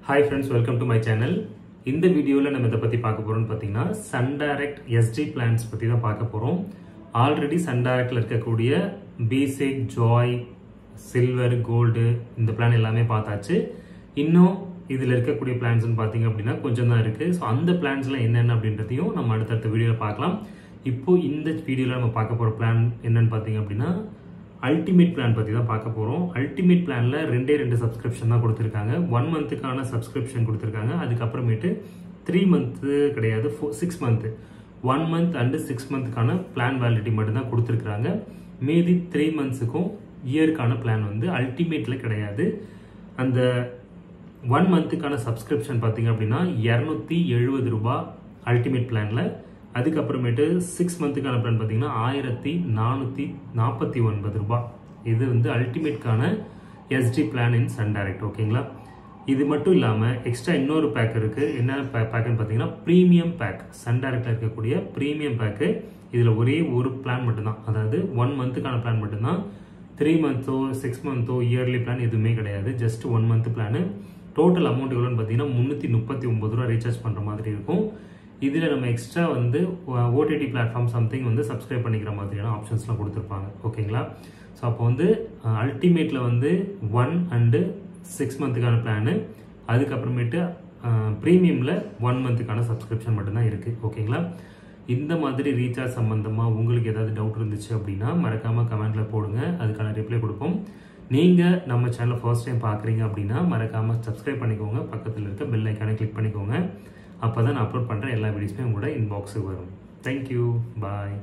Hi friends, welcome to my channel. இந்த வீடியோல நம்ம எதை பத்தி பார்க்க போறோம்னு பாத்தீங்கன்னா SunDirect SG plans பத்தி தான் பார்க்க போறோம். ஆல்ரெடி SunDirectல இருக்கக்கூடிய Basic, Joy, Silver, Gold இந்த பிளான் எல்லாமே பார்த்தாச்சு. இன்னும் இதுல இருக்கக்கூடிய பிளான்ஸ்னு பாத்தீங்க அப்படின்னா கொஞ்சம் தான் இருக்கு. சோ அந்த பிளான்ஸ்ல என்னென்ன அப்படின்றதையும் நம்ம அடுத்த வீடியோல பார்க்கலாம். இப்போ இந்த வீடியோல நம்ம பார்க்க போற பிளான் என்னன்னு பாத்தீங்க அப்படின்னா அல்டிமேட் பிளான் பத்தி தான் பார்க்க போறோம். அல்டிமேட் பிளான்ல ரெண்டு சப்ஸ்கிரிப்ஷன் தான் கொடுத்திருக்காங்க. 1 மந்த்துக்கான சப்ஸ்கிரிப்ஷன் கொடுத்திருக்காங்க. அதுக்கு அப்புறமேட்டு 3 மந்த் கிடையாது, 6 மந்த், 1 மந்த் அண்ட் 6 மந்த்துக்கான பிளான் வேலிடிட்டி மட்டும் தான் கொடுத்திருக்காங்க. மீதி 3 மந்த்ஸுக்கும் இயருக்கான பிளான் வந்து அல்டிமேட்ல கிடையாது. அந்த 1 மந்த்துக்கான சப்ஸ்கிரிப்ஷன் பாத்தீங்க அப்படின்னா 270 ரூபாய் அல்டிமேட் பிளான்ல. அதுக்கப்புறமேட்டு 6 மந்த்துக்கான பிளான் பார்த்தீங்கன்னா 1449 ரூபாய். இது வந்து அல்டிமேட்கான எஸ்டி பிளான் இன் SunDirect. ஓகேங்களா? இது மட்டும் இல்லாமல் எக்ஸ்ட்ரா இன்னொரு பேக் இருக்கு. என்ன பேக்குன்னு பார்த்தீங்கன்னா ப்ரீமியம் பேக். SunDirectல இருக்கக்கூடிய ப்ரீமியம் பேக்கு. இதில் ஒரே ஒரு பிளான் மட்டும்தான், அதாவது 1 மந்த்துக்கான பிளான் மட்டும்தான். 3 மந்த்தோ 6 மந்த்தோ இயர்லி பிளான் எதுவுமே கிடையாது. Just 1 month plan. Total amount எவ்வளோன்னு பார்த்தீங்கன்னா 339 ரூபா ரீசார்ஜ் பண்ணுற மாதிரி இருக்கும். இதில் நம்ம எக்ஸ்ட்ரா வந்து ஓடிடி பிளாட்ஃபார்ம் சம்திங் வந்து சப்ஸ்கிரைப் பண்ணிக்கிற மாதிரியான ஆப்ஷன்ஸ்லாம் கொடுத்துருப்பாங்க. ஓகேங்களா? ஸோ அப்போ வந்து அல்டிமேட்டில் வந்து 1 அண்டு 6 மந்த்துக்கான பிளானு, அதுக்கப்புறமேட்டு ப்ரீமியமில் 1 மந்த்துக்கான சப்ஸ்கிரிப்ஷன் மட்டும்தான் இருக்குது. ஓகேங்களா? இந்த மாதிரி ரீசார்ஜ் சம்மந்தமாக உங்களுக்கு ஏதாவது டவுட் இருந்துச்சு அப்படின்னா மறக்காமல் கமெண்ட்டில் போடுங்க, அதுக்கான ரிப்ளை கொடுப்போம். நீங்கள் நம்ம சேனலை ஃபர்ஸ்ட் டைம் பார்க்குறீங்க அப்படின்னா மறக்காமல் சப்ஸ்கிரைப் பண்ணிக்கோங்க, பக்கத்தில் இருக்க பெல் ஐக்கானை கிளிக் பண்ணிக்கோங்க. அப்போ தான் நான் அப்லோட் பண்ணுற எல்லா வீடியோஸுமே உங்களோட இன்பாக்ஸுக்கு வரும். தேங்க்யூ, பாய்.